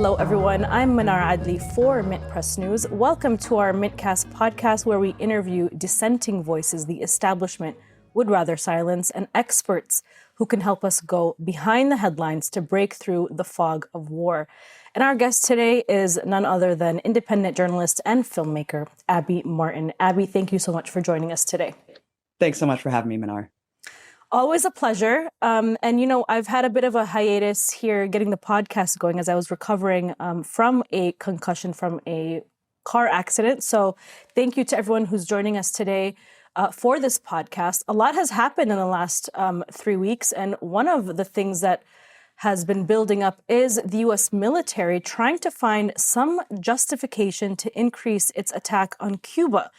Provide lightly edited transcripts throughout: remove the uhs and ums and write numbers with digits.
Hello, everyone. I'm Mnar Adley for MintPress News. Welcome to our MintCast podcast, where we interview dissenting voices the establishment would rather silence and experts who can help us go behind the headlines to break through the fog of war. And our guest today is none other than independent journalist and filmmaker, Abby Martin. Abby, thank you so much for joining us today. Thanks so much for having me, Mnar. Always a pleasure. I've had a bit of a hiatus here getting the podcast going as I was recovering from a concussion from a car accident. So thank you to everyone who's joining us today for this podcast. A lot has happened in the last 3 weeks. And one of the things that has been building up is the U.S. military trying to find some justification to increase its attack on Cuba.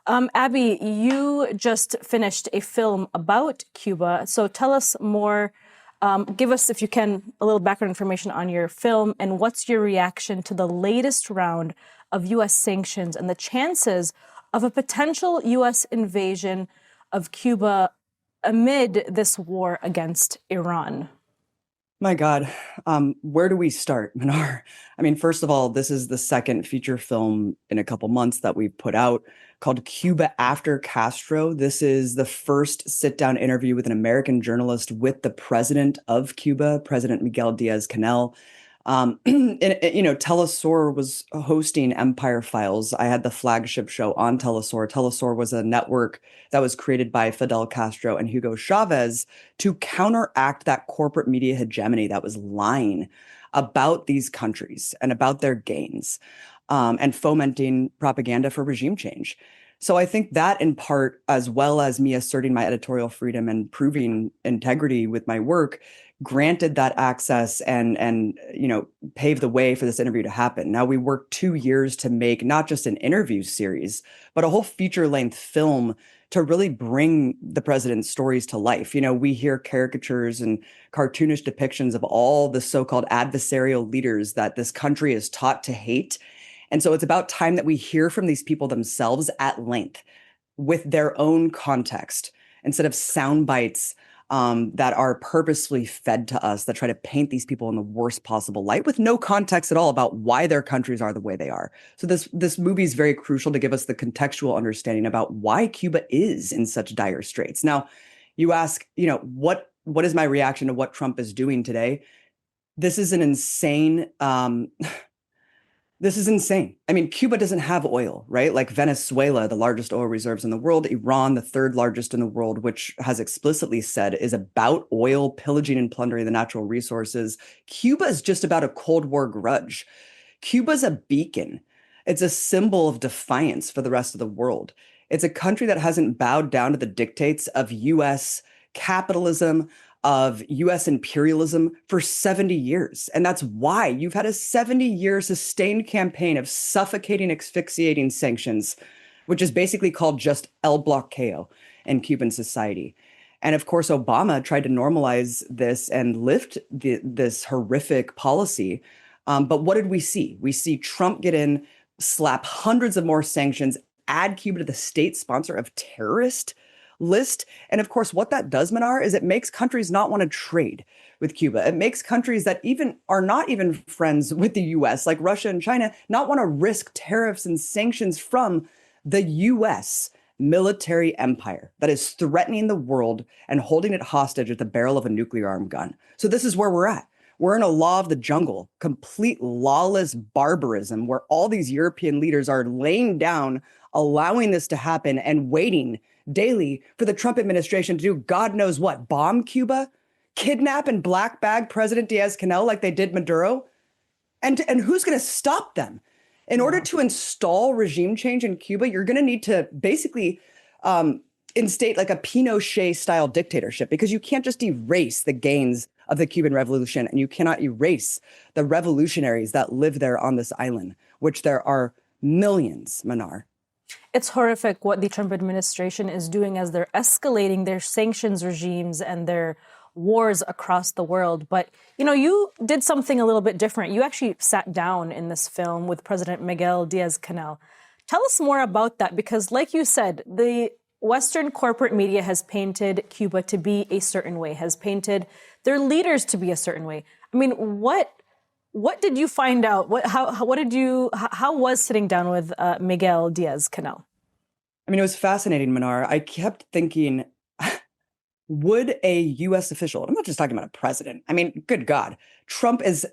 Abby, you just finished a film about Cuba. So tell us more, give us, if you can, a little background information on your film and what's your reaction to the latest round of U.S. sanctions and the chances of a potential U.S. invasion of Cuba amid this war against Iran. My God, where do we start, Mnar? I mean, first of all, this is the second feature film in a couple months that we've put out called Cuba After Castro. This is the first sit-down interview with an American journalist with the president of Cuba, President Miguel Diaz-Canel. Telesur was hosting Empire Files. I had the flagship show on Telesur. Telesur was a network that was created by Fidel Castro and Hugo Chavez to counteract that corporate media hegemony that was lying about these countries and about their gains, and fomenting propaganda for regime change. So I think that in part, as well as me asserting my editorial freedom and proving integrity with my work, granted that access and paved the way for this interview to happen. Now, we worked 2 years to make not just an interview series, but a whole feature-length film to really bring the president's stories to life. We hear caricatures and cartoonish depictions of all the so-called adversarial leaders that this country is taught to hate. And so it's about time that we hear from these people themselves at length with their own context instead of sound bites that are purposefully fed to us that try to paint these people in the worst possible light with no context at all about why their countries are the way they are. So this movie is very crucial to give us the contextual understanding about why Cuba is in such dire straits. Now, you ask, what is my reaction to what Trump is doing today? This is an insane. This is insane. I mean, Cuba doesn't have oil, right? Like Venezuela, the largest oil reserves in the world, Iran, the third largest in the world, which has explicitly said is about oil, pillaging and plundering the natural resources. Cuba is just about a Cold War grudge. Cuba's a beacon. It's a symbol of defiance for the rest of the world. It's a country that hasn't bowed down to the dictates of U.S. capitalism, of U.S. imperialism for 70 years. And that's why you've had a 70-year sustained campaign of suffocating, asphyxiating sanctions, which is basically called just el bloqueo in Cuban society. And of course, Obama tried to normalize this and lift this horrific policy. But what did we see? We see Trump get in, slap hundreds of more sanctions, add Cuba to the state sponsor of terrorist list. And of course, what that does, Mnar, is it makes countries not want to trade with Cuba. It makes countries that even are not even friends with the US, like Russia and China, not want to risk tariffs and sanctions from the US military empire that is threatening the world and holding it hostage at the barrel of a nuclear armed gun. So this is where we're at. We're in a law of the jungle, complete lawless barbarism, where all these European leaders are laying down, allowing this to happen and waiting daily for the Trump administration to do God knows what, bomb Cuba, kidnap and black bag President Diaz-Canel like they did Maduro. And who's going to stop them? In order to install regime change in Cuba, you're going to need to basically instate like a Pinochet style dictatorship, because you can't just erase the gains of the Cuban Revolution, and you cannot erase the revolutionaries that live there on this island, which there are millions, Mnar. It's horrific what the Trump administration is doing as they're escalating their sanctions regimes and their wars across the world. But, you did something a little bit different. You actually sat down in this film with President Miguel Diaz-Canel. Tell us more about that, because like you said, the Western corporate media has painted Cuba to be a certain way, has painted their leaders to be a certain way. I mean, what What did you find out? How was sitting down with Miguel Diaz-Canel? I mean, it was fascinating, Mnar. I kept thinking, would a U.S. official, I'm not just talking about a president. I mean, good God, Trump is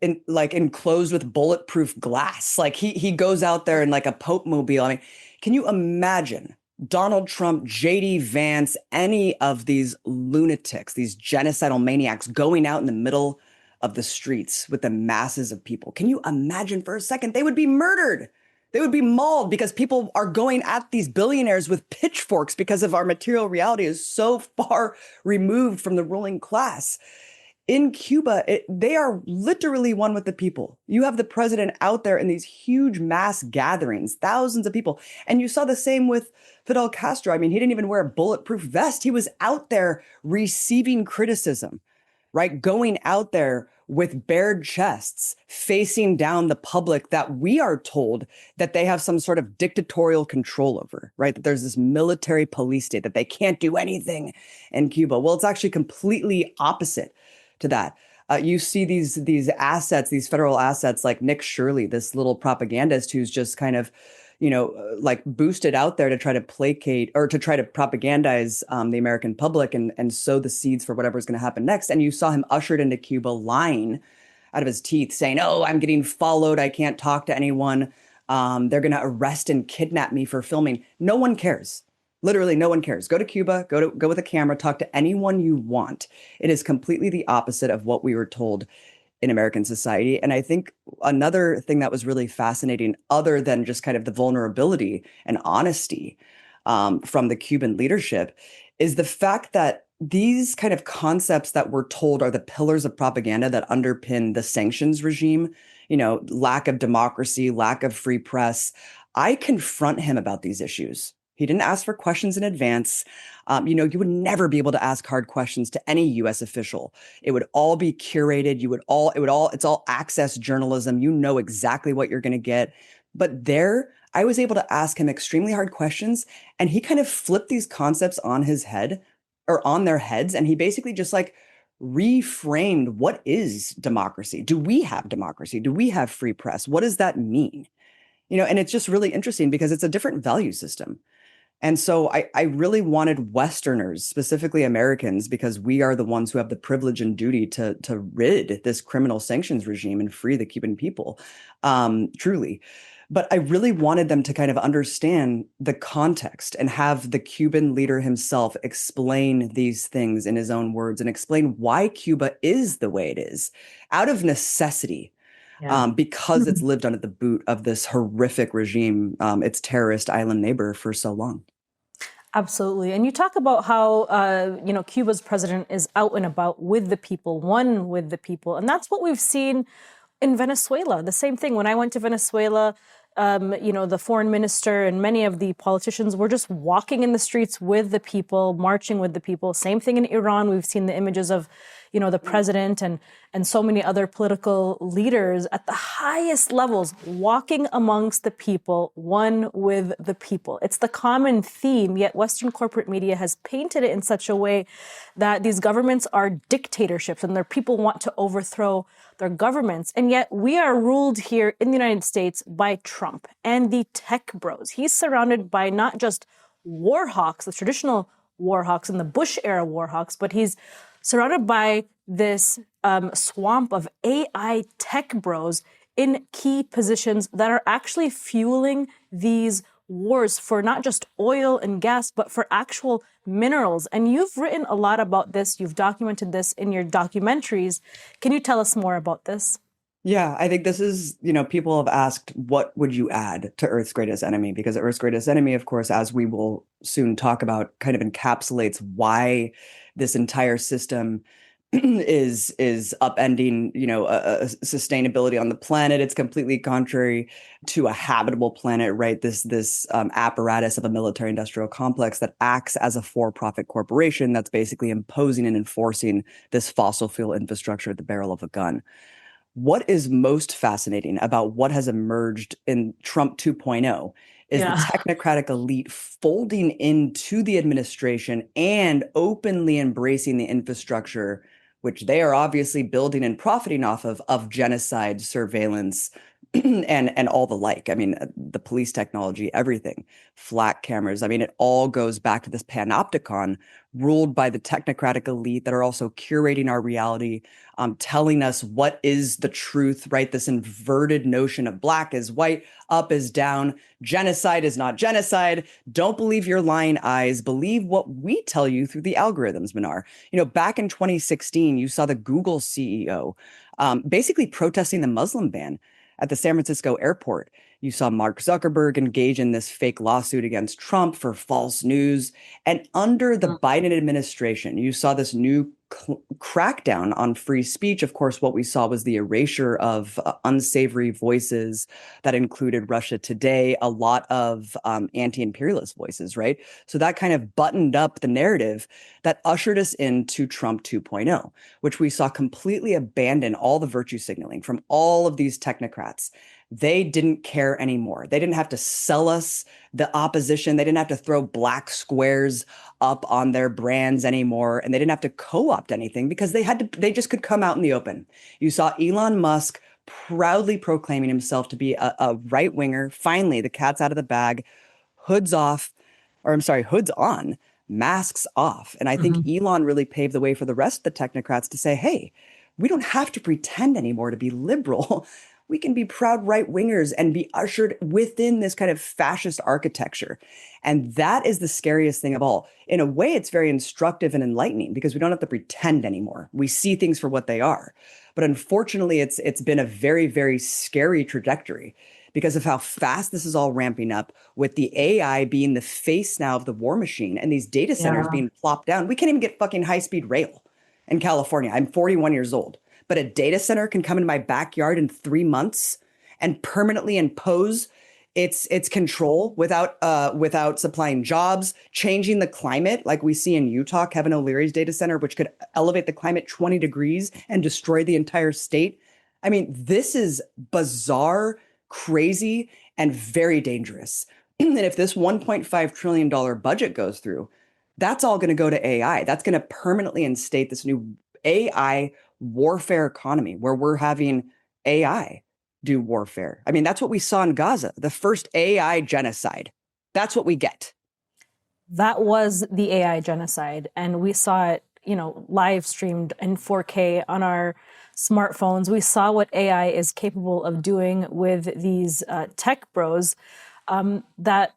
enclosed with bulletproof glass. Like he goes out there in like a Pope mobile. I mean, can you imagine Donald Trump, J.D. Vance, any of these lunatics, these genocidal maniacs going out in the middle of the streets with the masses of people? Can you imagine for a second? They would be murdered. They would be mauled because people are going at these billionaires with pitchforks because of our material reality is so far removed from the ruling class. In Cuba, they are literally one with the people. You have the president out there in these huge mass gatherings, thousands of people. And you saw the same with Fidel Castro. I mean, he didn't even wear a bulletproof vest. He was out there receiving criticism, right? Going out there with bared chests, facing down the public that we are told that they have some sort of dictatorial control over, right? That there's this military police state, that they can't do anything in Cuba. Well, it's actually completely opposite to that. You see these assets, these federal assets, like Nick Shirley, this little propagandist who's just kind of, like boosted out there to try to placate or to try to propagandize the American public and sow the seeds for whatever's going to happen next. And you saw him ushered into Cuba lying out of his teeth, saying, "Oh, I'm getting followed. I can't talk to anyone. They're going to arrest and kidnap me for filming." No one cares. Literally, no one cares. Go to Cuba, go with a camera, talk to anyone you want. It is completely the opposite of what we were told in American society. And I think another thing that was really fascinating, other than just kind of the vulnerability and honesty from the Cuban leadership, is the fact that these kind of concepts that we're told are the pillars of propaganda that underpin the sanctions regime, lack of democracy, lack of free press. I confront him about these issues. He didn't ask for questions in advance. You would never be able to ask hard questions to any U.S. official. It would all be curated. It's all access journalism. You know exactly what you're going to get. But there, I was able to ask him extremely hard questions, and he kind of flipped these concepts on his head or on their heads. And he basically just like reframed, what is democracy? Do we have democracy? Do we have free press? What does that mean? And it's just really interesting because it's a different value system. And so I really wanted Westerners, specifically Americans, because we are the ones who have the privilege and duty to rid this criminal sanctions regime and free the Cuban people, truly. But I really wanted them to kind of understand the context and have the Cuban leader himself explain these things in his own words and explain why Cuba is the way it is out of necessity. Yeah. Because it's lived under the boot of this horrific regime, its terrorist island neighbor for so long. Absolutely. And you talk about how, Cuba's president is out and about with the people, one with the people. And that's what we've seen in Venezuela. The same thing. When I went to Venezuela, the foreign minister and many of the politicians were just walking in the streets with the people, marching with the people. Same thing in Iran. We've seen the images of, the president and so many other political leaders at the highest levels walking amongst the people, one with the people. It's the common theme, yet Western corporate media has painted it in such a way that these governments are dictatorships and their people want to overthrow their governments. And yet we are ruled here in the United States by Trump and the tech bros. He's surrounded by not just war hawks, the traditional war hawks and the Bush era war hawks, but he's surrounded by this swamp of AI tech bros in key positions that are actually fueling these wars for not just oil and gas, but for actual minerals. And you've written a lot about this. You've documented this in your documentaries. Can you tell us more about this? Yeah, I think this is, people have asked, what would you add to Earth's greatest enemy? Because Earth's greatest enemy, of course, as we will soon talk about, kind of encapsulates why this entire system is upending, sustainability on the planet. It's completely contrary to a habitable planet, right? This apparatus of a military-industrial complex that acts as a for-profit corporation that's basically imposing and enforcing this fossil fuel infrastructure at the barrel of a gun. What is most fascinating about what has emerged in Trump 2.0 is the technocratic elite folding into the administration and openly embracing the infrastructure which they are obviously building and profiting off of genocide, surveillance, and all the like. I mean, the police technology, everything, flat cameras. I mean, it all goes back to this panopticon ruled by the technocratic elite that are also curating our reality, telling us what is the truth, right? This inverted notion of black is white, up is down, genocide is not genocide. Don't believe your lying eyes. Believe what we tell you through the algorithms, Mnar. You know, back in 2016, you saw the Google CEO basically protesting the Muslim ban at the San Francisco airport. You saw Mark Zuckerberg engage in this fake lawsuit against Trump for false news. And under the Biden administration, you saw this new crackdown on free speech. Of course, what we saw was the erasure of unsavory voices that included Russia Today, a lot of anti-imperialist voices, right? So that kind of buttoned up the narrative that ushered us into Trump 2.0, which we saw completely abandon all the virtue signaling from all of these technocrats. They didn't care anymore. They didn't have to sell us the opposition. They didn't have to throw black squares up on their brands anymore. And they didn't have to co-opt anything because they just could come out in the open. You saw Elon Musk proudly proclaiming himself to be a right winger. Finally, the cat's out of the bag, hoods off, or I'm sorry, hoods on, masks off. And I think Elon really paved the way for the rest of the technocrats to say, hey, we don't have to pretend anymore to be liberal. We can be proud right wingers and be ushered within this kind of fascist architecture. And that is the scariest thing of all. In a way, it's very instructive and enlightening because we don't have to pretend anymore. We see things for what they are. But unfortunately, it's been a very, very scary trajectory because of how fast this is all ramping up, with the AI being the face now of the war machine and these data centers being plopped down. We can't even get fucking high-speed rail in California. I'm 41 years old. But a data center can come in my backyard in 3 months and permanently impose its control without supplying jobs, changing the climate, like we see in Utah, Kevin O'Leary's data center, which could elevate the climate 20 degrees and destroy the entire state. I mean, this is bizarre, crazy, and very dangerous. And if this $1.5 trillion budget goes through, that's all going to go to AI. That's going to permanently instate this new AI warfare economy where we're having AI do warfare. I mean, that's what we saw in Gaza, the first AI genocide. That's what we get. That was the AI genocide. And we saw it, live streamed in 4K on our smartphones. We saw what AI is capable of doing with these tech bros that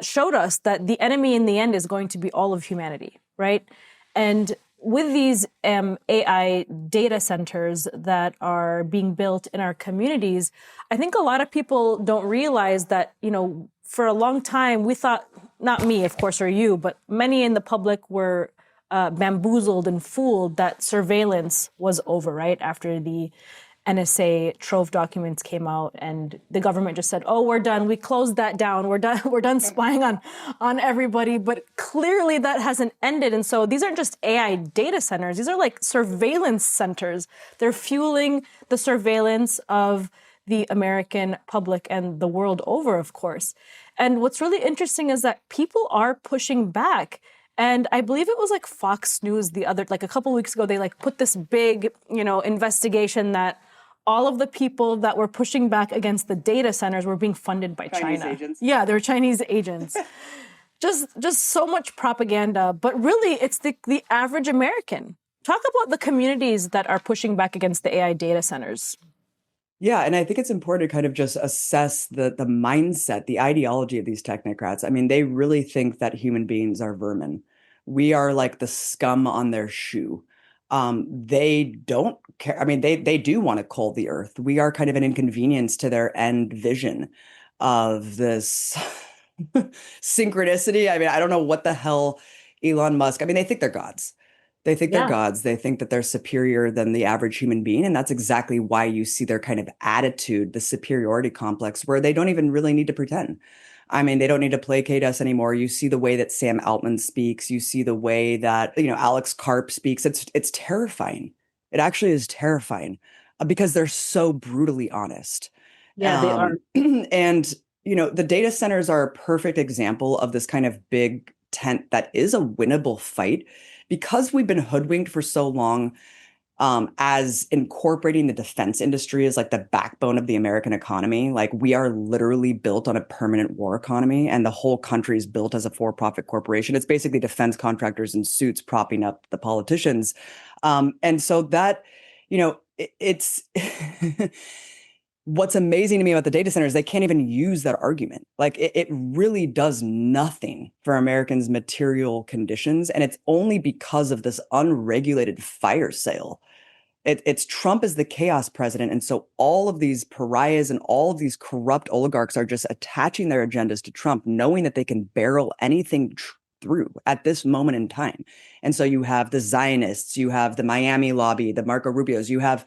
showed us that the enemy in the end is going to be all of humanity, right? And with these AI data centers that are being built in our communities, I think a lot of people don't realize that, for a long time, we thought, not me, of course, or you, but many in the public were bamboozled and fooled that surveillance was over, right? After the NSA Trove documents came out and the government just said, oh, we're done. We closed that down. We're done spying on everybody. But clearly that hasn't ended. And so these aren't just AI data centers. These are like surveillance centers. They're fueling the surveillance of the American public and the world over, of course. And what's really interesting is that people are pushing back. And I believe it was like Fox News a couple of weeks ago, they put this big, investigation that all of the people that were pushing back against the data centers were being funded by Chinese China. Agents. Yeah, they're Chinese agents. just so much propaganda. But really, it's the average American. Talk about the communities that are pushing back against the AI data centers. Yeah, and I think it's important to kind of just assess the mindset, the ideology of these technocrats. I mean, they really think that human beings are vermin. We are like the scum on their shoe. They don't care. I mean, they do want to cull the earth. We are kind of an inconvenience to their end vision of this synchronicity. I mean, I don't know what the hell Elon Musk, I mean, they think they're gods. They think they're gods. They think that they're superior than the average human being. And that's exactly why you see their kind of attitude, the superiority complex, where they don't even really need to pretend. I mean, they don't need to placate us anymore. You see the way that Sam Altman speaks. You see the way that, Alex Karp speaks. It's terrifying. It actually is terrifying because they're so brutally honest. Yeah, they are. And, the data centers are a perfect example of this kind of big tent that is a winnable fight because we've been hoodwinked for so long, as incorporating the defense industry as like the backbone of the American economy. Like we are literally built on a permanent war economy, and the whole country is built as a for-profit corporation. It's basically defense contractors in suits propping up the politicians. And so that, it's what's amazing to me about the data centers, they can't even use that argument. Like it really does nothing for Americans' material conditions. And it's only because of this unregulated fire sale. It's Trump is the chaos president. And so all of these pariahs and all of these corrupt oligarchs are just attaching their agendas to Trump, knowing that they can barrel anything through at this moment in time. And so you have the Zionists, you have the Miami lobby, the Marco Rubios, you have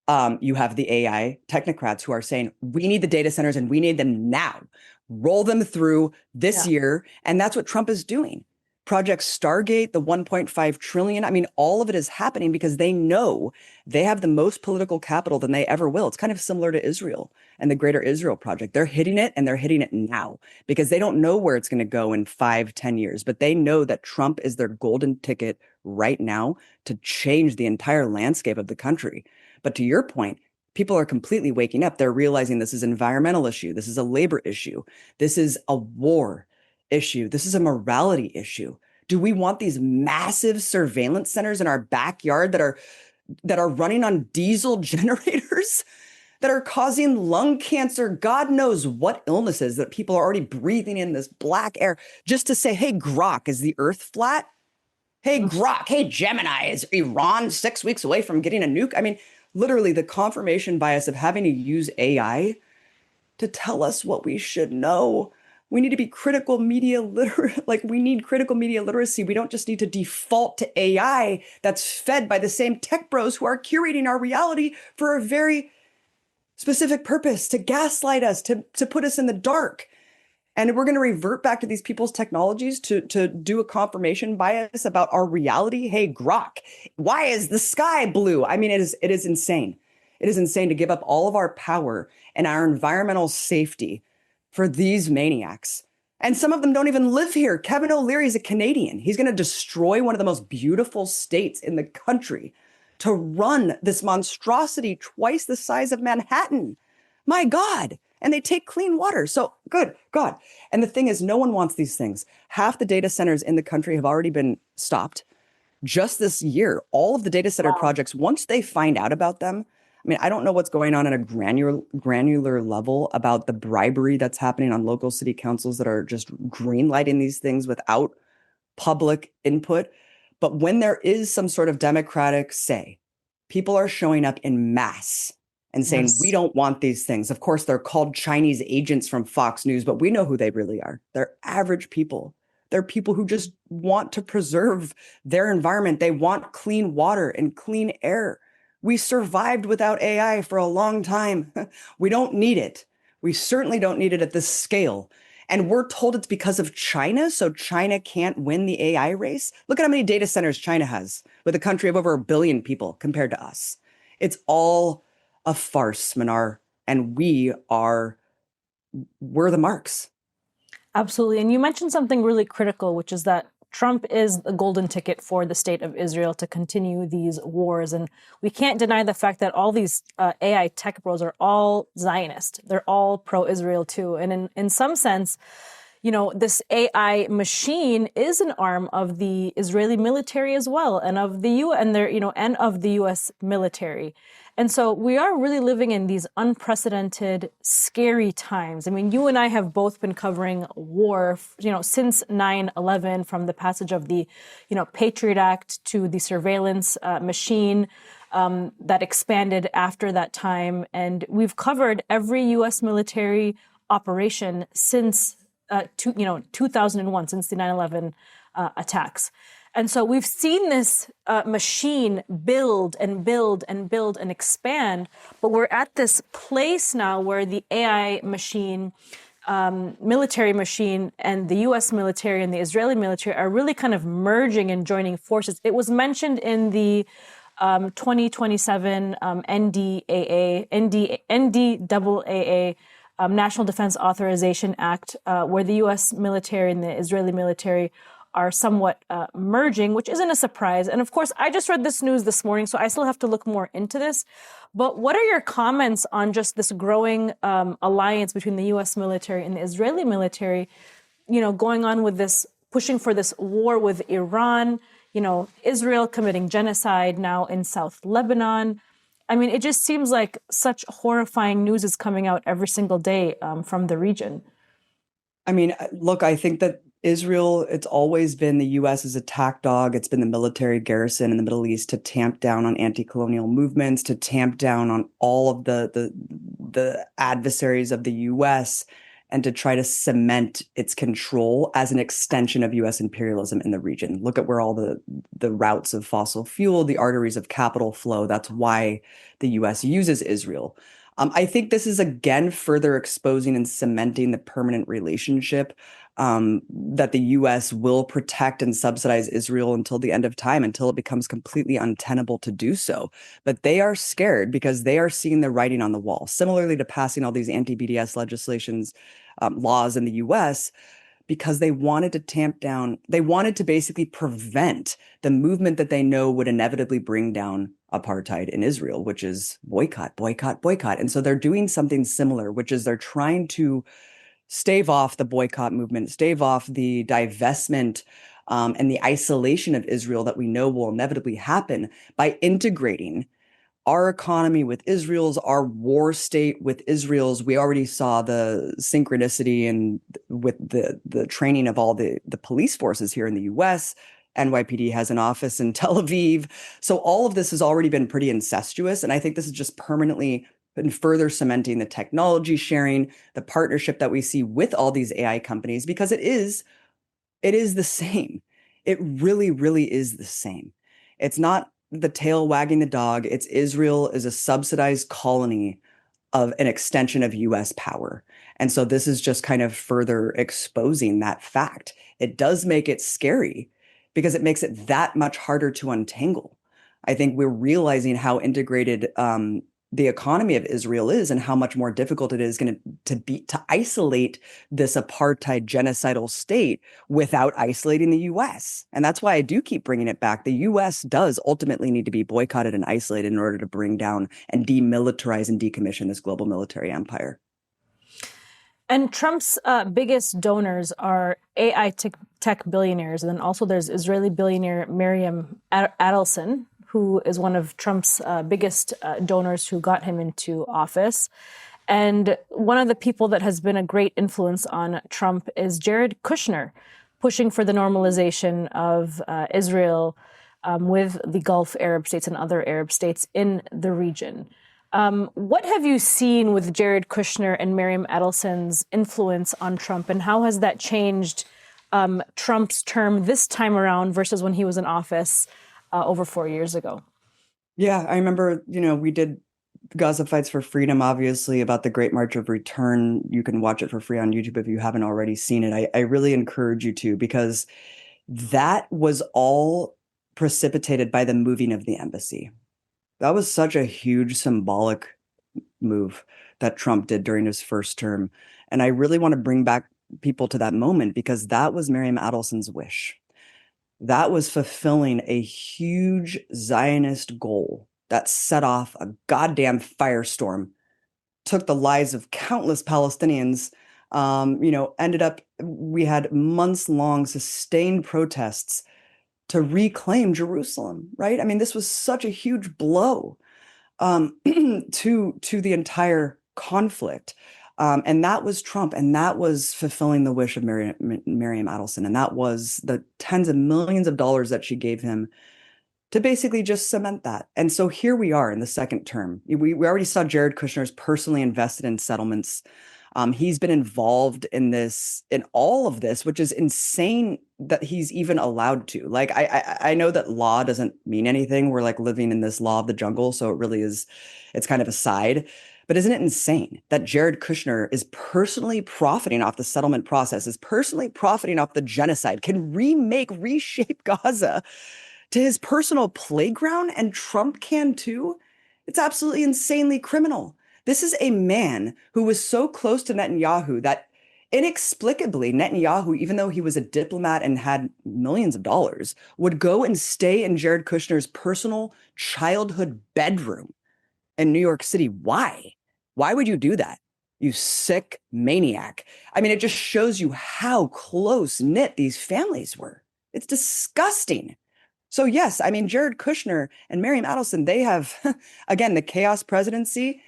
the AI technocrats who are saying, we need the data centers and we need them now. Roll them through this year. And that's what Trump is doing. Project Stargate, the 1.5 trillion. I mean, all of it is happening because they know they have the most political capital than they ever will. It's kind of similar to Israel and the Greater Israel Project. They're hitting it, and they're hitting it now because they don't know where it's going to go in 5-10 years. But they know that Trump is their golden ticket right now to change the entire landscape of the country. But to your point, people are completely waking up. They're realizing this is an environmental issue. This is a labor issue. This is a war issue. This is a morality issue. Do we want these massive surveillance centers in our backyard that are running on diesel generators that are causing lung cancer, God knows what illnesses that people are already breathing in this black air just to say, hey, Grok, is the earth flat? Hey, Grok, hey, Gemini, is Iran 6 weeks away from getting a nuke? I mean, literally the confirmation bias of having to use AI to tell us what we should know. We need to be critical media literate. Like we need critical media literacy. We don't just need to default to AI that's fed by the same tech bros who are curating our reality for a very specific purpose, to gaslight us, to put us in the dark. And we're going to revert back to these people's technologies to do a confirmation bias about our reality. Hey, Grok, why is the sky blue? I mean, it is insane. It is insane to give up all of our power and our environmental safety for these maniacs. And some of them don't even live here. Kevin O'Leary is a Canadian. He's going to destroy one of the most beautiful states in the country to run this monstrosity twice the size of Manhattan. My God. And they take clean water. So good God. And the thing is, no one wants these things. Half the data centers in the country have already been stopped. Just this year, all of the data center projects, once they find out about them, I mean, I don't know what's going on at a granular level about the bribery that's happening on local city councils that are just greenlighting these things without public input. But when there is some sort of democratic say, people are showing up in mass and saying, we don't want these things. Of course, they're called Chinese agents from Fox News, but we know who they really are. They're average people. They're people who just want to preserve their environment. They want clean water and clean air. We survived without AI for a long time. We don't need it. We certainly don't need it at this scale. And we're told it's because of China, so China can't win the AI race. Look at how many data centers China has with a country of over 1 billion people compared to us. It's all a farce, Mnar, and we're the marks. Absolutely. And you mentioned something really critical, which is that Trump is the golden ticket for the state of Israel to continue these wars. And we can't deny the fact that all these AI tech bros are all Zionist. They're all pro-Israel too. And in some sense, this AI machine is an arm of the Israeli military as well, and of the and of the U.S. military. And so we are really living in these unprecedented, scary times. I mean, you and I have both been covering war, since 9/11, from the passage of the, Patriot Act to the surveillance machine that expanded after that time. And we've covered every U.S. military operation since 2001, since the 9/11 attacks. And so we've seen this machine build and build and build and expand, but we're at this place now where the AI machine, military machine, and the U.S. military and the Israeli military are really kind of merging and joining forces. It was mentioned in the 2027 NDAA National Defense Authorization Act, where the U.S. military and the Israeli military are somewhat merging, which isn't a surprise. And of course, I just read this news this morning, so I still have to look more into this. But what are your comments on just this growing alliance between the U.S. military and the Israeli military, going on with this, pushing for this war with Iran, Israel committing genocide now in South Lebanon? I mean, it just seems like such horrifying news is coming out every single day from the region. I mean, look, I think that Israel, it's always been the US's attack dog. It's been the military garrison in the Middle East to tamp down on anti-colonial movements, to tamp down on all of the adversaries of the US, and to try to cement its control as an extension of US imperialism in the region. Look at where all the routes of fossil fuel, the arteries of capital flow. That's why the US uses Israel. I think this is again further exposing and cementing the permanent relationship that the US will protect and subsidize Israel until the end of time, until it becomes completely untenable to do so. But they are scared because they are seeing the writing on the wall. Similarly to passing all these anti-BDS legislations, laws in the US, because they wanted to tamp down, they wanted to basically prevent the movement that they know would inevitably bring down apartheid in Israel, which is boycott, boycott, boycott. And so they're doing something similar, which is they're trying to stave off the boycott movement, stave off the divestment and the isolation of Israel that we know will inevitably happen by integrating our economy with Israel's, our war state with Israel's. We already saw the synchronicity and with the training of all the police forces here in the US. NYPD has an office in Tel Aviv. So all of this has already been pretty incestuous. And I think this is just permanently been further cementing the technology sharing, the partnership that we see with all these AI companies, because it is the same. It really, really is the same. It's not the tail wagging the dog. It's Israel is a subsidized colony of an extension of US power. And so this is just kind of further exposing that fact. It does make it scary because it makes it that much harder to untangle. I think we're realizing how integrated the economy of Israel is and how much more difficult it is going to isolate this apartheid genocidal state without isolating the US. And that's why I do keep bringing it back. The US does ultimately need to be boycotted and isolated in order to bring down and demilitarize and decommission this global military empire. And Trump's biggest donors are AI tech billionaires. And then also there's Israeli billionaire Miriam Adelson, who is one of Trump's biggest donors who got him into office. And one of the people that has been a great influence on Trump is Jared Kushner, pushing for the normalization of Israel with the Gulf Arab states and other Arab states in the region. What have you seen with Jared Kushner and Miriam Adelson's influence on Trump, and how has that changed Trump's term this time around versus when he was in office over 4 years ago? Yeah, I remember, we did Gaza Fights for Freedom, obviously, about the Great March of Return. You can watch it for free on YouTube if you haven't already seen it. I really encourage you to, because that was all precipitated by the moving of the embassy. That was such a huge symbolic move that Trump did during his first term. And I really want to bring back people to that moment because that was Miriam Adelson's wish. That was fulfilling a huge Zionist goal that set off a goddamn firestorm, took the lives of countless Palestinians, ended up, we had months-long sustained protests to reclaim Jerusalem, right? I mean, this was such a huge blow to the entire conflict. And that was Trump, and that was fulfilling the wish of Miriam Adelson. And that was the tens of millions of dollars that she gave him to basically just cement that. And so here we are in the second term. We already saw Jared Kushner's personally invested in settlements. He's been involved in all of this, which is insane that he's even allowed to. Like, I know that law doesn't mean anything. We're like living in this law of the jungle. So it really is, it's kind of a side. But isn't it insane that Jared Kushner is personally profiting off the settlement process, is personally profiting off the genocide, can reshape Gaza to his personal playground, and Trump can too? It's absolutely insanely criminal. This is a man who was so close to Netanyahu that inexplicably Netanyahu, even though he was a diplomat and had millions of dollars, would go and stay in Jared Kushner's personal childhood bedroom in New York City. Why? Why would you do that? You sick maniac. I mean, it just shows you how close knit these families were. It's disgusting. So yes, I mean, Jared Kushner and Miriam Adelson, they have, again, the chaos presidency.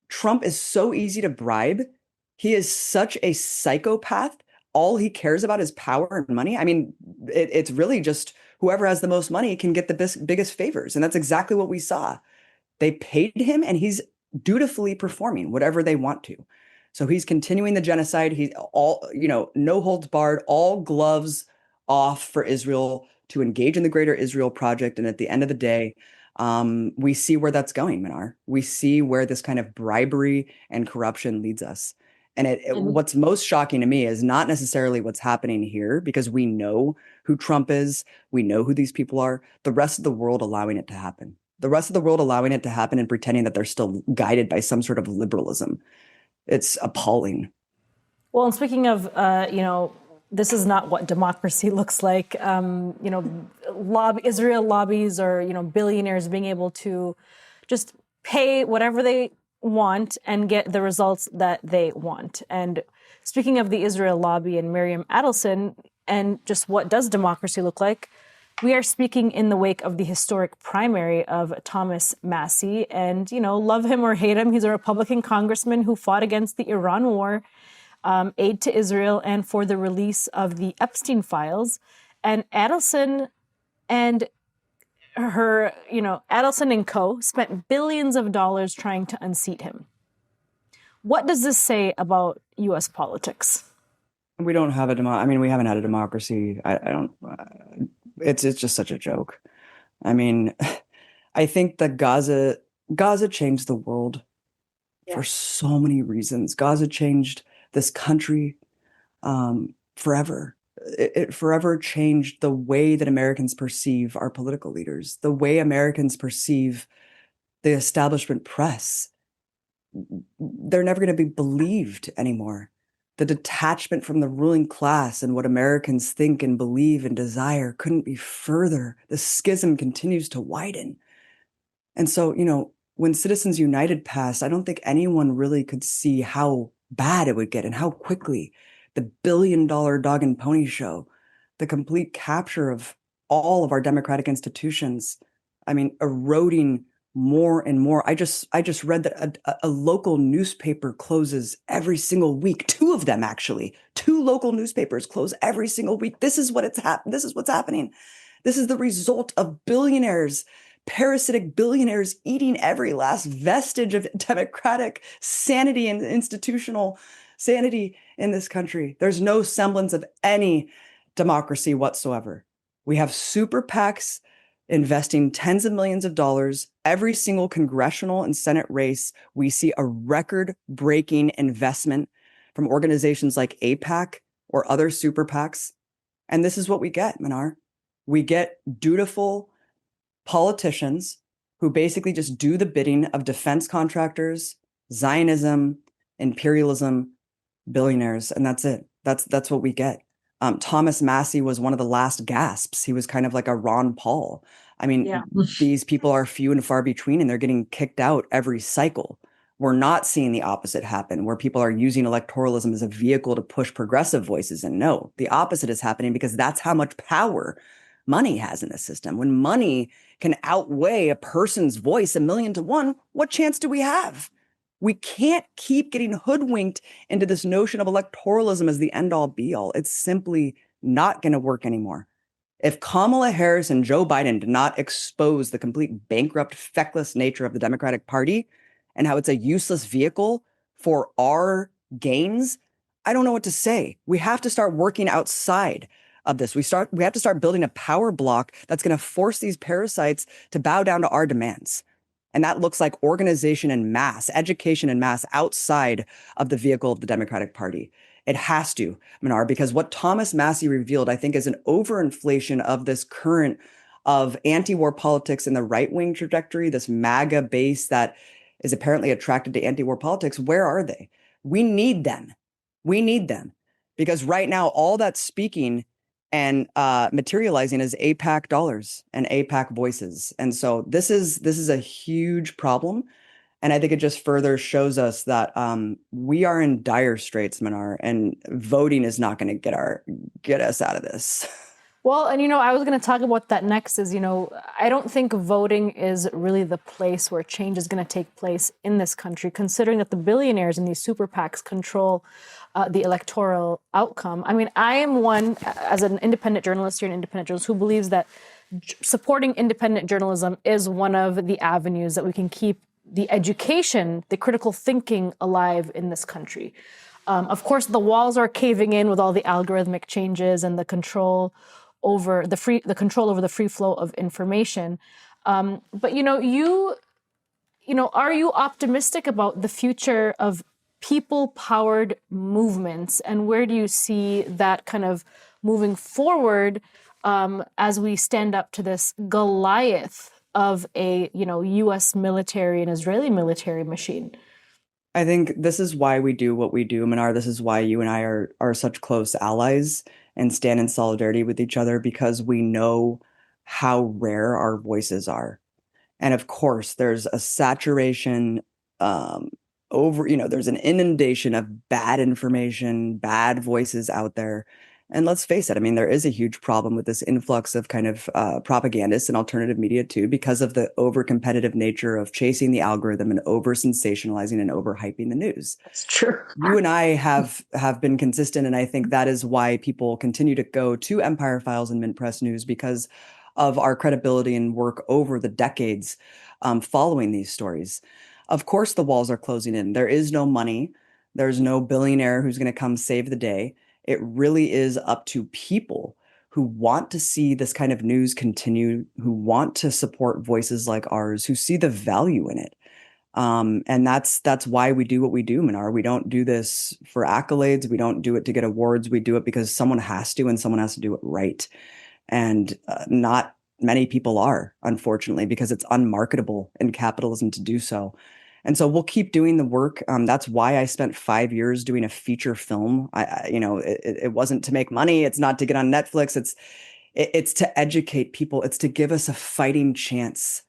Trump is so easy to bribe. He is such a psychopath. All he cares about is power and money. I mean, it's really just whoever has the most money can get the biggest favors. And that's exactly what we saw. They paid him and he's dutifully performing whatever they want to. So he's continuing the genocide. He's all, no holds barred, all gloves off for Israel to engage in the greater Israel project. And at the end of the day, we see where that's going, Mnar. We see where this kind of bribery and corruption leads us. And what's most shocking to me is not necessarily what's happening here, because we know who Trump is. We know who these people are. The rest of the world allowing it to happen. The rest of the world allowing it to happen and pretending that they're still guided by some sort of liberalism. It's appalling. Well, and speaking of, this is not what democracy looks like. Israel lobbies or, billionaires being able to just pay whatever they want and get the results that they want. And speaking of the Israel lobby and Miriam Adelson and just what does democracy look like, we are speaking in the wake of the historic primary of Thomas Massie. And, love him or hate him, he's a Republican congressman who fought against the Iran war, aid to Israel, and for the release of the Epstein files. And Adelson and Adelson and co. spent billions of dollars trying to unseat him. What does this say about U.S. politics? We don't have we haven't had a democracy. It's just such a joke. I mean, I think that Gaza changed the world for so many reasons. Gaza changed this country forever. It forever changed the way that Americans perceive our political leaders, the way Americans perceive the establishment press. They're never going to be believed anymore. The detachment from the ruling class and what Americans think and believe and desire couldn't be further. The schism continues to widen. And so, when Citizens United passed, I don't think anyone really could see how bad it would get and how quickly. The billion-dollar dog and pony show, the complete capture of all of our democratic institutions. I mean, eroding more and more. I just read that a local newspaper closes every single week. Two of them, actually. Two local newspapers close every single week. This is what's happening. This is the result of billionaires, parasitic billionaires eating every last vestige of democratic sanity and institutional sanity in this country. There's no semblance of any democracy whatsoever. We have super PACs investing tens of millions of dollars. Every single congressional and Senate race, we see a record-breaking investment from organizations like AIPAC or other super PACs. And this is what we get, Mnar. We get dutiful politicians who basically just do the bidding of defense contractors, Zionism, imperialism, billionaires, and that's it. That's what we get. Thomas Massie was one of the last gasps. He was kind of like a Ron Paul. I mean, these people are few and far between, and they're getting kicked out every cycle. We're not seeing the opposite happen, where people are using electoralism as a vehicle to push progressive voices. And no, the opposite is happening, because that's how much power money has in the system. When money can outweigh a person's voice 1,000,000 to 1, what chance do we have? We can't keep getting hoodwinked into this notion of electoralism as the end-all be-all. It's simply not going to work anymore. If Kamala Harris and Joe Biden did not expose the complete bankrupt, feckless nature of the Democratic Party and how it's a useless vehicle for our gains, I don't know what to say. We have to start working outside of this. We have to start building a power block that's going to force these parasites to bow down to our demands. And that looks like organization and mass, education and mass outside of the vehicle of the Democratic Party. It has to, Mnar, because what Thomas Massie revealed, I think, is an overinflation of this current of anti-war politics in the right-wing trajectory, this MAGA base that is apparently attracted to anti-war politics, where are they? We need them. We need them. Because right now, all that's speaking and materializing is APAC dollars and APAC voices. And so this is a huge problem. And I think it just further shows us that we are in dire straits, Mnar, and voting is not going to get us out of this. Well, and I was going to talk about that next is, I don't think voting is really the place where change is going to take place in this country, considering that the billionaires and these super PACs control the electoral outcome. I mean, I am one, as an independent journalist here, an independent journalist, who believes that supporting independent journalism is one of the avenues that we can keep the education, the critical thinking alive in this country. Of course, the walls are caving in with all the algorithmic changes and the control over the free flow of information. But are you optimistic about the future of people-powered movements, and where do you see that kind of moving forward as we stand up to this Goliath of a U.S. military and Israeli military machine? I think this is why we do what we do, Mnar. This is why you and I are such close allies and stand in solidarity with each other, because we know how rare our voices are. And of course, there's a saturation there's an inundation of bad information, bad voices out there. And let's face it, I mean, there is a huge problem with this influx of kind of propagandists and alternative media too, because of the over-competitive nature of chasing the algorithm and over-sensationalizing and over-hyping the news. That's true. You and I have been consistent, and I think that is why people continue to go to Empire Files and MintPress News, because of our credibility and work over the decades following these stories. Of course, the walls are closing in. There is no money. There's no billionaire who's going to come save the day. It really is up to people who want to see this kind of news continue, who want to support voices like ours, who see the value in it. And that's why we do what we do, Mnar. We don't do this for accolades. We don't do it to get awards. We do it because someone has to, and someone has to do it right. And not many people are, unfortunately, because it's unmarketable in capitalism to do so. And so we'll keep doing the work. That's why I spent 5 years doing a feature film. It wasn't to make money. It's not to get on Netflix. It's to educate people. It's to give us a fighting chance,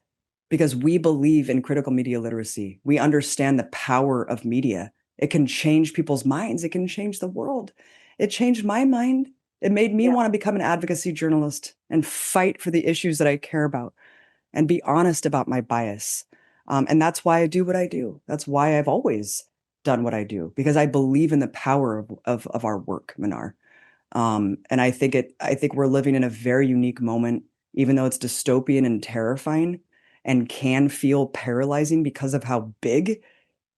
because we believe in critical media literacy. We understand the power of media. It can change people's minds. It can change the world. It changed my mind. It made me want to become an advocacy journalist and fight for the issues that I care about and be honest about my bias. And that's why I do what I do. That's why I've always done what I do, because I believe in the power of our work, Mnar. And I think we're living in a very unique moment, even though it's dystopian and terrifying and can feel paralyzing because of how big,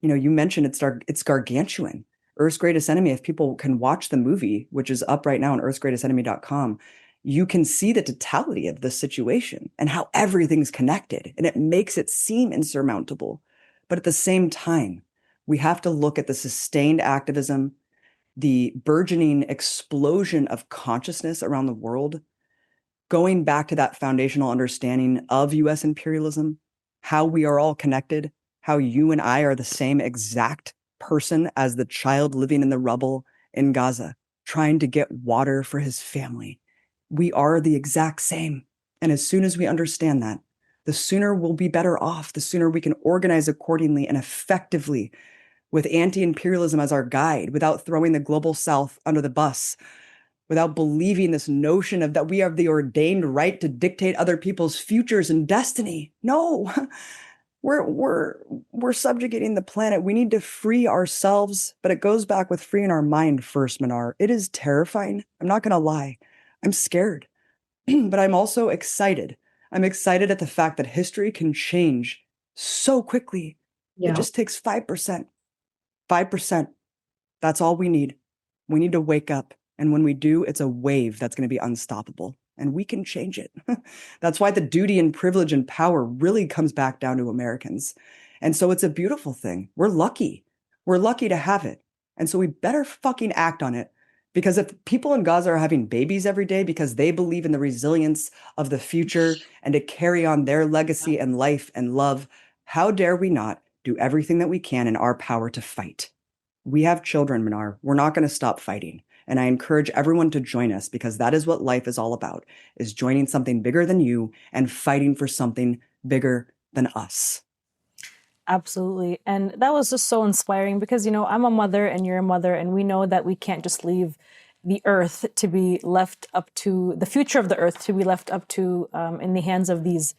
you mentioned it's gargantuan. Earth's Greatest Enemy, if people can watch the movie, which is up right now on earthsgreatestenemy.com, you can see the totality of the situation and how everything's connected, and it makes it seem insurmountable. But at the same time, we have to look at the sustained activism, the burgeoning explosion of consciousness around the world, going back to that foundational understanding of US imperialism, how we are all connected, how you and I are the same exact person as the child living in the rubble in Gaza, trying to get water for his family. We are the exact same. And as soon as we understand that, the sooner we'll be better off, the sooner we can organize accordingly and effectively with anti-imperialism as our guide, without throwing the global South under the bus, without believing this notion of that we have the ordained right to dictate other people's futures and destiny. No, we're subjugating the planet. We need to free ourselves, but it goes back with freeing our mind first, Mnar. It is terrifying. I'm not going to lie. I'm scared, but I'm also excited. I'm excited at the fact that history can change so quickly. Yeah. It just takes 5%. 5%. That's all we need. We need to wake up. And when we do, it's a wave that's going to be unstoppable. And we can change it. That's why the duty and privilege and power really comes back down to Americans. And so it's a beautiful thing. We're lucky. We're lucky to have it. And so we better fucking act on it. Because if people in Gaza are having babies every day because they believe in the resilience of the future and to carry on their legacy and life and love, how dare we not do everything that we can in our power to fight. We have children, Mnar. We're not going to stop fighting. And I encourage everyone to join us because that is what life is all about, is joining something bigger than you and fighting for something bigger than us. Absolutely. And that was just so inspiring because, I'm a mother and you're a mother, and we know that we can't just leave the earth to be left up to the future of the earth to be left up to in the hands of these,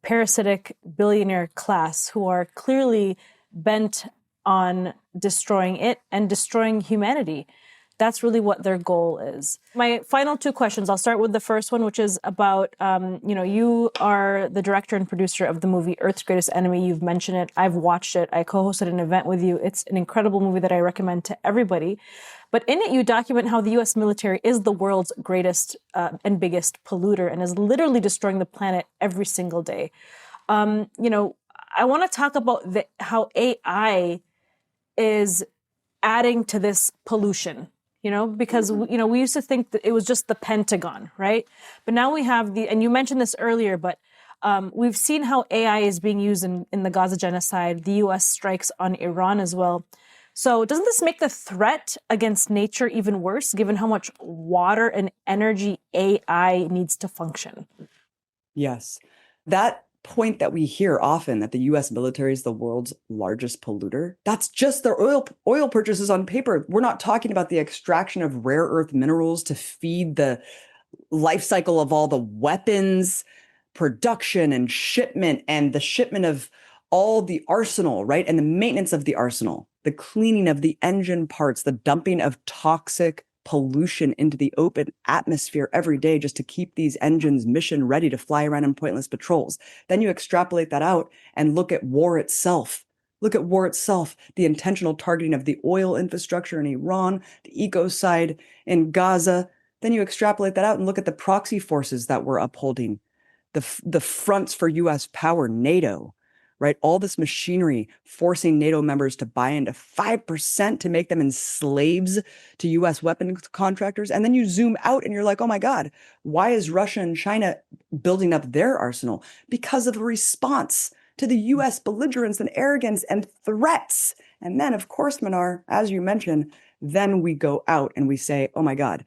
parasitic billionaire class who are clearly bent on destroying it and destroying humanity. That's really what their goal is. My final two questions, I'll start with the first one, which is about, you are the director and producer of the movie Earth's Greatest Enemy. You've mentioned it. I've watched it. I co-hosted an event with you. It's an incredible movie that I recommend to everybody. But in it, you document how the U.S. military is the world's greatest and biggest polluter and is literally destroying the planet every single day. I want to talk about how AI is adding to this pollution. Because, we used to think that it was just the Pentagon, right? But now we have and you mentioned this earlier, but we've seen how AI is being used in the Gaza genocide, the U.S. strikes on Iran as well. So doesn't this make the threat against nature even worse, given how much water and energy AI needs to function? Yes. That point that we hear often, that the US military is the world's largest polluter, that's just their oil purchases on paper. We're not talking about the extraction of rare earth minerals to feed the life cycle of all the weapons production and shipment, and the shipment of all the arsenal, right? And the maintenance of the arsenal, the cleaning of the engine parts, the dumping of toxic pollution into the open atmosphere every day just to keep these engines mission ready to fly around in pointless patrols. Then you extrapolate that out and look at war itself. Look at war itself, the intentional targeting of the oil infrastructure in Iran, the ecocide in Gaza. Then you extrapolate that out and look at the proxy forces that we're upholding, the fronts for US power, NATO, right? All this machinery forcing NATO members to buy into 5% to make them in slaves to US weapons contractors. And then you zoom out and you're like, oh my God, why is Russia and China building up their arsenal? Because of a response to the US belligerence and arrogance and threats. And then, of course, Mnar, as you mentioned, then we go out and we say, oh my God,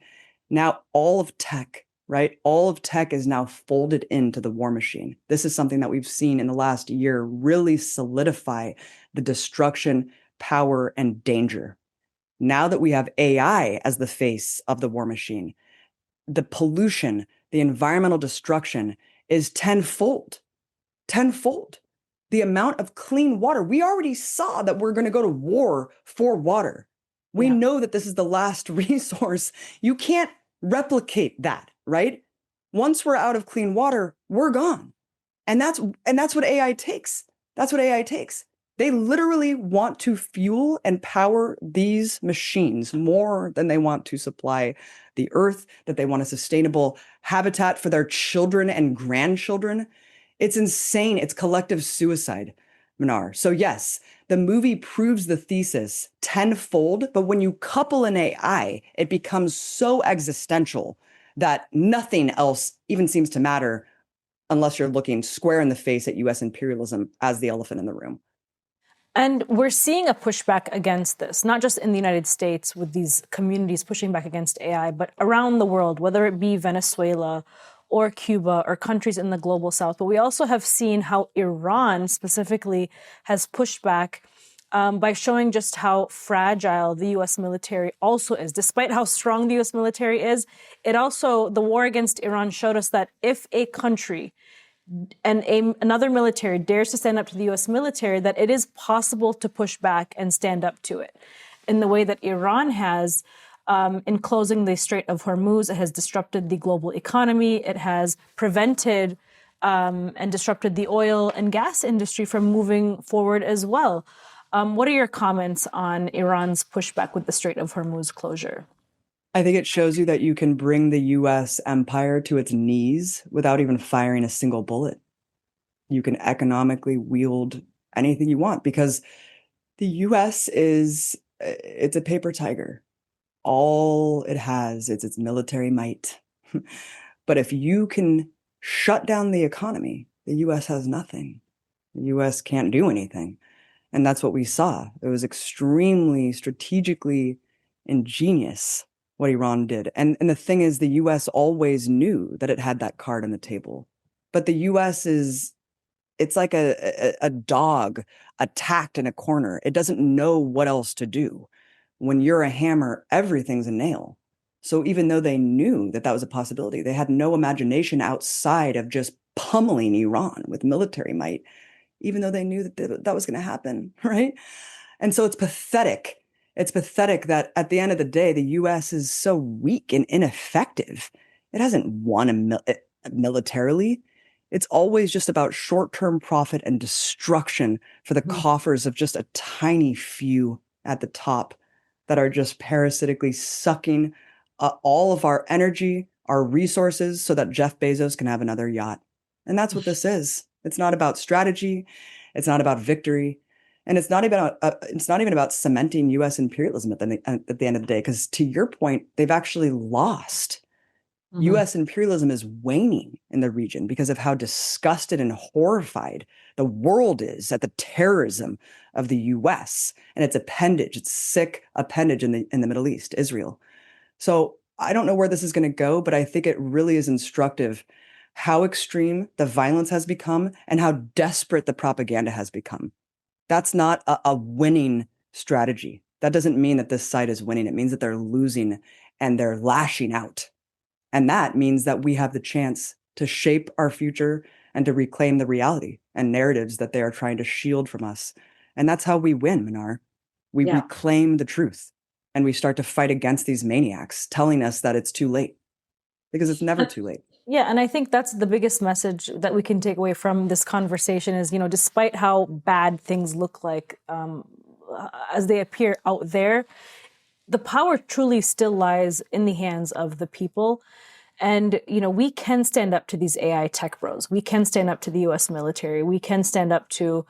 now all of tech, right? All of tech is now folded into the war machine. This is something that we've seen in the last year really solidify the destruction, power, and danger. Now that we have AI as the face of the war machine, the pollution, the environmental destruction is tenfold. The amount of clean water. We already saw that we're going to go to war for water. We know that this is the last resource. You can't replicate that, right? Once we're out of clean water, we're gone. And that's what AI takes. That's what AI takes. They literally want to fuel and power these machines more than they want to supply the earth, that they want a sustainable habitat for their children and grandchildren. It's insane. It's collective suicide, Mnar. So yes, the movie proves the thesis tenfold, but when you couple an AI, it becomes so existential that nothing else even seems to matter unless you're looking square in the face at US imperialism as the elephant in the room. And we're seeing a pushback against this, not just in the United States with these communities pushing back against AI, but around the world, whether it be Venezuela or Cuba or countries in the global south. But we also have seen how Iran specifically has pushed back by showing just how fragile the U.S. military also is. Despite how strong the U.S. military is, the war against Iran showed us that if a country and another military dares to stand up to the U.S. military, that it is possible to push back and stand up to it. In the way that Iran has, in closing the Strait of Hormuz, it has disrupted the global economy. It has prevented and disrupted the oil and gas industry from moving forward as well. What are your comments on Iran's pushback with the Strait of Hormuz closure? I think it shows you that you can bring the US empire to its knees without even firing a single bullet. You can economically wield anything you want because the US it's a paper tiger. All it has is its military might. But if you can shut down the economy, the US has nothing. The US can't do anything. And that's what we saw. It was extremely strategically ingenious what Iran did. And the thing is, the US always knew that it had that card on the table. But the US it's like a dog attacked in a corner. It doesn't know what else to do. When you're a hammer, everything's a nail. So even though they knew that that was a possibility, they had no imagination outside of just pummeling Iran with military might, even though they knew that that was going to happen, right? And so it's pathetic. It's pathetic that at the end of the day, the US is so weak and ineffective. It hasn't won militarily. It's always just about short-term profit and destruction for the coffers of just a tiny few at the top that are just parasitically sucking all of our energy, our resources, so that Jeff Bezos can have another yacht. And that's what this is. It's not about strategy. It's not about victory. And it's not even about cementing U.S. imperialism at the end of the day, because to your point, they've actually lost. U.S. imperialism is waning in the region because of how disgusted and horrified the world is at the terrorism of the U.S. and its appendage, its sick appendage in the Middle East, Israel. So I don't know where this is going to go, but I think it really is instructive how extreme the violence has become and how desperate the propaganda has become. That's not a winning strategy. That doesn't mean that this side is winning. It means that they're losing and they're lashing out. And that means that we have the chance to shape our future and to reclaim the reality and narratives that they are trying to shield from us. And that's how we win, Mnar. We reclaim the truth and we start to fight against these maniacs telling us that it's too late, because it's never too late. Yeah, and I think that's the biggest message that we can take away from this conversation is, despite how bad things look like as they appear out there, the power truly still lies in the hands of the people. And, we can stand up to these AI tech bros. We can stand up to the US military. We can stand up to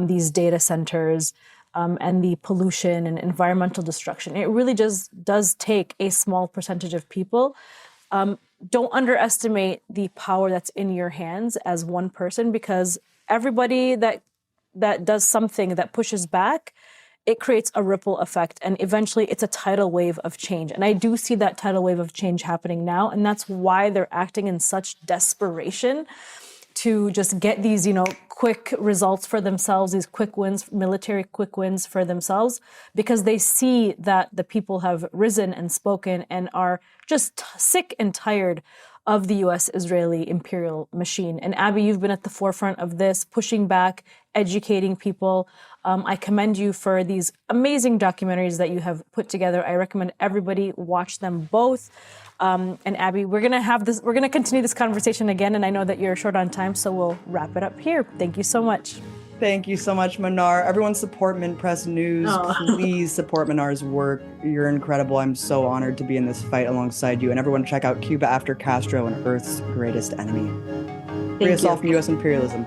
these data centers and the pollution and environmental destruction. It really just does take a small percentage of people. Don't underestimate the power that's in your hands as one person, because everybody that does something that pushes back, it creates a ripple effect, and eventually it's a tidal wave of change. And I do see that tidal wave of change happening now, and that's why they're acting in such desperation to just get these, quick results for themselves, these quick wins, military quick wins for themselves, because they see that the people have risen and spoken and are just sick and tired of the US-Israeli imperial machine. And Abby, you've been at the forefront of this, pushing back, educating people. I commend you for these amazing documentaries that you have put together. I recommend everybody watch them both. And Abby, we're going to continue this conversation again. And I know that you're short on time, so we'll wrap it up here. Thank you so much. Thank you so much, Mnar. Everyone support MintPress News. Please support Mnar's work. You're incredible. I'm so honored to be in this fight alongside you. And everyone check out Cuba After Castro and Earth's Greatest Enemy. Free us all from U.S. imperialism.